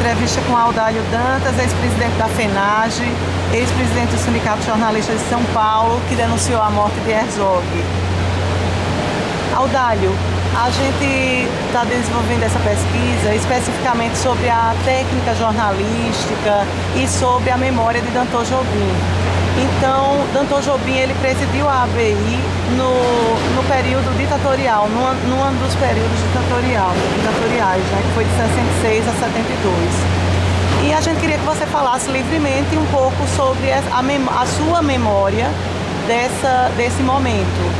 Entrevista com Audálio Dantas, ex-presidente da FENAGE, ex-presidente do Sindicato de Jornalistas de São Paulo, que denunciou a morte de Herzog. Audálio, a gente está desenvolvendo essa pesquisa especificamente sobre a técnica jornalística e sobre a memória de Danton Jobim. Então, Danton Jobim, ele presidiu a ABI no período ditatorial, num dos períodos ditatoriais, né, que foi de 66 a 72. E a gente queria que você falasse livremente um pouco sobre a sua memória desse momento.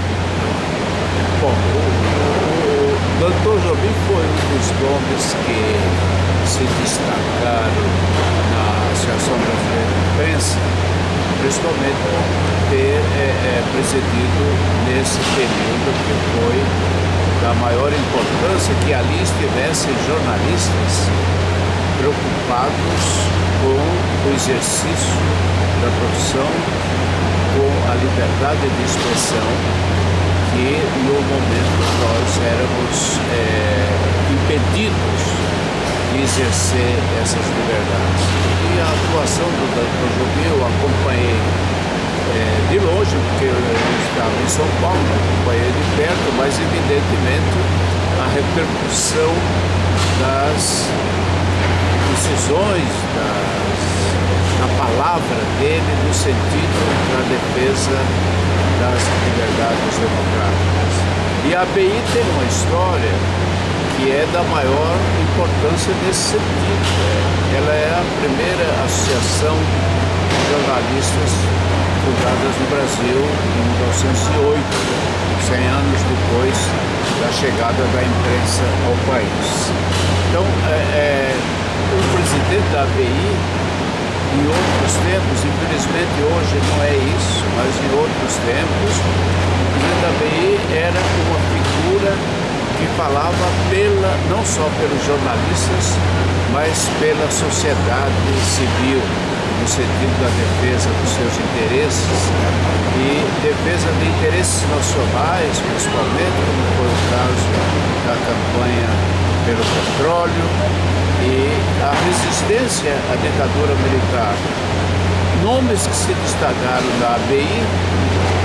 Bom, o Danton Jobim foi um dos nomes que se destacaram na Associação Brasileira de Imprensa, principalmente por ter precedido nesse período que foi da maior importância, que ali estivessem jornalistas preocupados com o exercício da profissão, com a liberdade de expressão, que no momento nós éramos impedidos de exercer essas liberdades. E a atuação do Danton Jobim eu acompanhei de longe, porque eu estava em São Paulo, acompanhei de perto, mas evidentemente a repercussão das decisões, da palavra dele no sentido da defesa das liberdades democráticas. E a ABI tem uma história que é da maior importância nesse sentido. Ela é a primeira associação de jornalistas fundadas no Brasil em 1908, 100 anos depois da chegada da imprensa ao país. Então, o presidente da ABI, em outros tempos, infelizmente hoje não é isso, mas em outros tempos, o presidente da ABI era uma figura que falava não só pelos jornalistas, mas pela sociedade civil, no sentido da defesa dos seus interesses e defesa de interesses nacionais, principalmente, como foi o caso da campanha pelo petróleo e a resistência à ditadura militar. Nomes que se destacaram da ABI,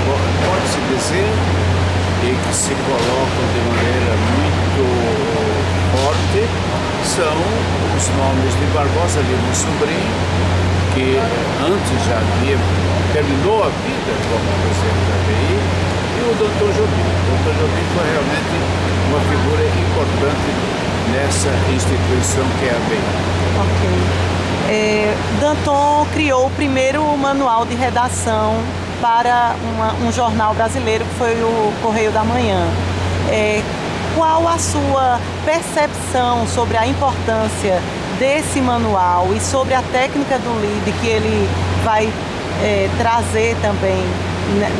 pode-se dizer, e que se colocam de maneira muito forte, são os nomes de Barbosa Lima Sobrinho, que antes já terminou a vida como presidente da ABI, e o Danton Jobim. O Danton Jobim foi realmente uma figura importante nessa instituição que é a ABI. Ok. Danton criou o primeiro manual de redação para um jornal brasileiro, que foi o Correio da Manhã. Qual a sua percepção sobre a importância desse manual e sobre a técnica do lead que ele vai trazer também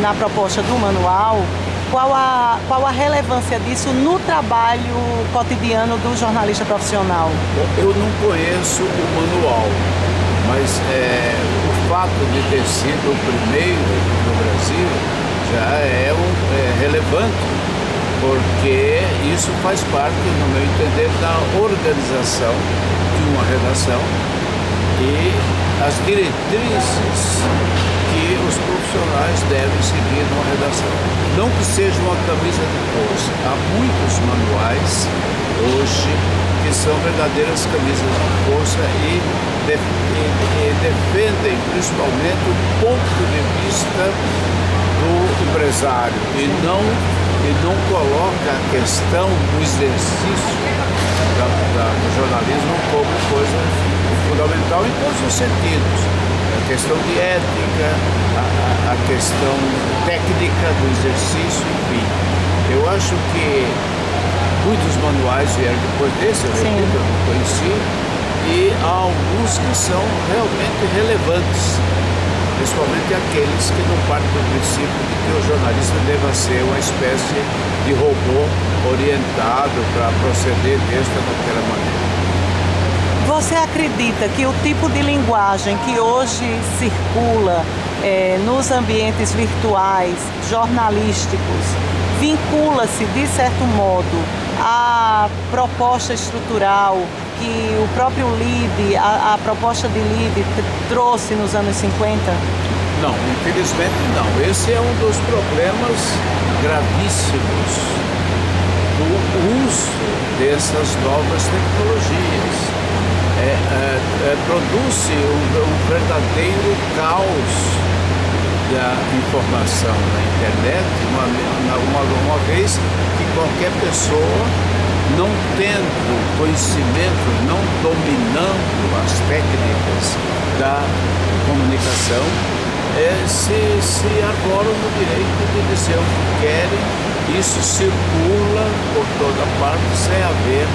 na proposta do manual? Qual a relevância disso no trabalho cotidiano do jornalista profissional? Eu não conheço o manual, mas o fato de ter sido o primeiro no Brasil já é relevante, porque isso faz parte, no meu entender, da organização de uma redação e as diretrizes que os profissionais devem seguir numa redação. Não que seja uma camisa de força. Há muitos manuais hoje que são verdadeiras camisas de força e defendem principalmente o ponto de vista do empresário e não coloca a questão do exercício do jornalismo como coisa fundamental em todos os sentidos. A questão de ética, a questão técnica do exercício, enfim. Eu acho que muitos manuais vieram depois desse, eu repito, eu não conheci, e há alguns que são realmente relevantes, principalmente aqueles que não partem do princípio de que o jornalista deva ser uma espécie de robô orientado para proceder desta ou daquela maneira. Você acredita que o tipo de linguagem que hoje circula nos ambientes virtuais, jornalísticos, vincula-se, de certo modo, a proposta estrutural que o próprio LIDE, a proposta de LIDE trouxe nos anos 50? Não, infelizmente não. Esse é um dos problemas gravíssimos do uso dessas novas tecnologias. Produz-se um verdadeiro caos da informação na internet, uma vez que qualquer pessoa, não tendo conhecimento, não dominando as técnicas da comunicação, se arvoram no direito de dizer o que querem. Isso circula por toda parte sem haver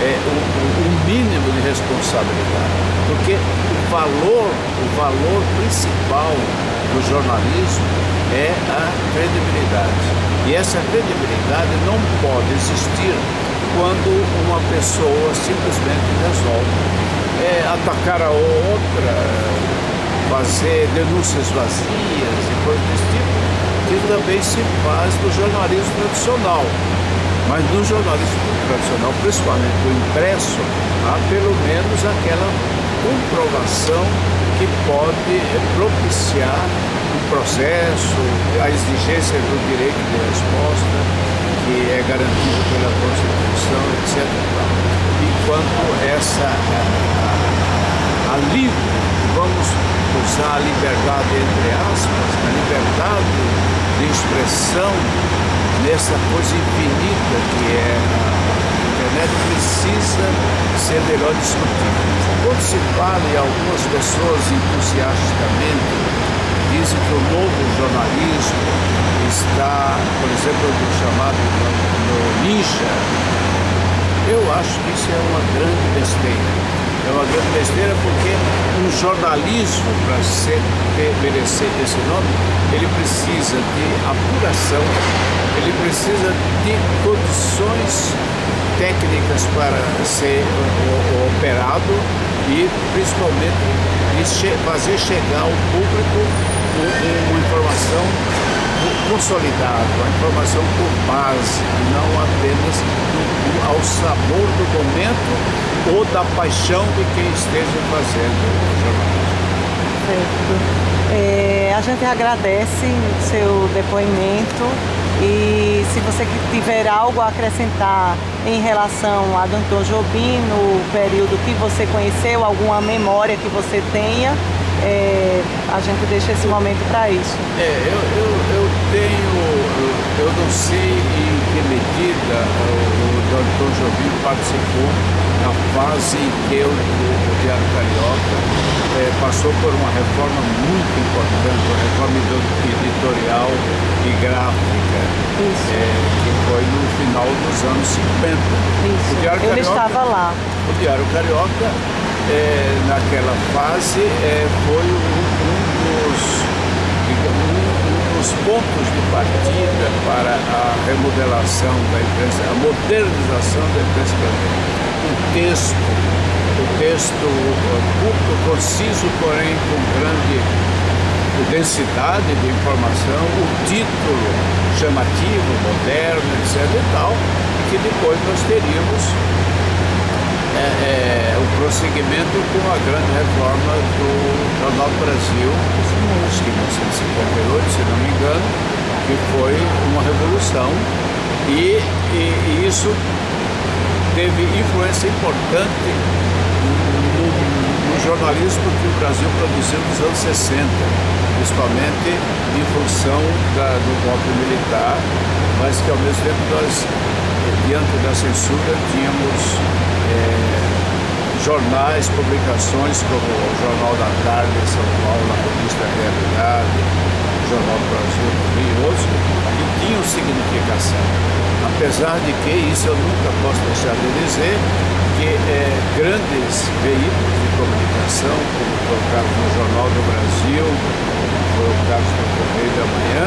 o mínimo de responsabilidade, porque o valor principal do jornalismo é a credibilidade, e essa credibilidade não pode existir quando uma pessoa simplesmente resolve atacar a outra, fazer denúncias vazias e coisas desse tipo, que também se faz no jornalismo tradicional. Mas no jornalismo tradicional, principalmente o impresso, há pelo menos aquela comprovação que pode propiciar o processo, a exigência do direito de resposta, que é garantido pela Constituição, etc. Enquanto a livre, vamos usar a liberdade entre aspas, a liberdade de expressão, nessa coisa infinita que é a internet, precisa ser melhor discutida. Quando se fala, e algumas pessoas entusiasticamente dizem que o novo jornalismo está, por exemplo, chamado no ninja, eu acho que isso é uma grande besteira. É uma grande besteira porque um jornalismo, para merecer esse nome, ele precisa de apuração, ele precisa de condições técnicas para ser operado e principalmente de fazer chegar ao público uma informação consolidada, uma informação por base, não apenas ao sabor do momento ou da paixão de quem esteja fazendo o jornalismo. Certo. A gente agradece o seu depoimento e se você tiver algo a acrescentar em relação a Danton Jobim, no período que você conheceu, alguma memória que você tenha, a gente deixa esse momento para isso. Eu não sei em que medida o Danton Jobim participou na fase em que o Diário Carioca passou por uma reforma muito importante, uma reforma editorial e gráfica, que foi no final dos anos 50. Isso. O Diário Ele Carioca, estava lá. O Diário Carioca, naquela fase, foi um dos pontos de partida para a remodelação da imprensa, a modernização da imprensa brasileira. O texto curto, conciso, porém com grande densidade de informação, o título chamativo, moderno, etc. e tal, e que depois nós teríamos o prosseguimento com a grande reforma do Jornal do Brasil, acho que em 1958, se não me engano, que foi uma revolução, e isso teve influência importante no jornalismo que o Brasil produziu nos anos 60, principalmente em função do golpe militar, mas que ao mesmo tempo nós, diante da censura, tínhamos jornais, publicações como o Jornal da Tarde em São Paulo, a Revista Realidade, o Jornal do Brasil e outros, que tinham significação. Apesar de que, isso eu nunca posso deixar de dizer, que grandes veículos de comunicação, como foi o caso do Jornal do Brasil, foi o caso do Correio da Manhã,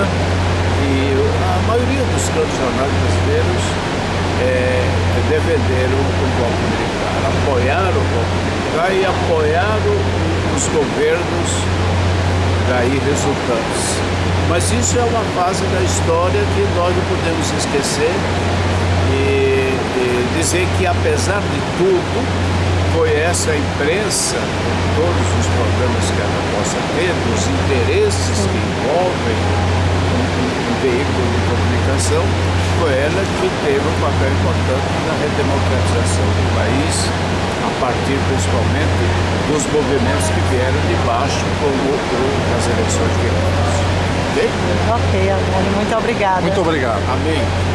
e a maioria dos grandes jornais brasileiros defenderam o golpe militar, apoiaram o golpe militar e apoiaram os governos daí resultantes. Mas isso é uma fase da história que nós não podemos esquecer e dizer que, apesar de tudo, foi essa imprensa, com todos os problemas que ela possa ter, dos interesses que envolvem um veículo de comunicação, foi ela que teve um papel importante na redemocratização do país, a partir principalmente dos movimentos que vieram de baixo, como as eleições que tivemos. Ok? Ok, Antônio, muito obrigada. Muito obrigado. Amém.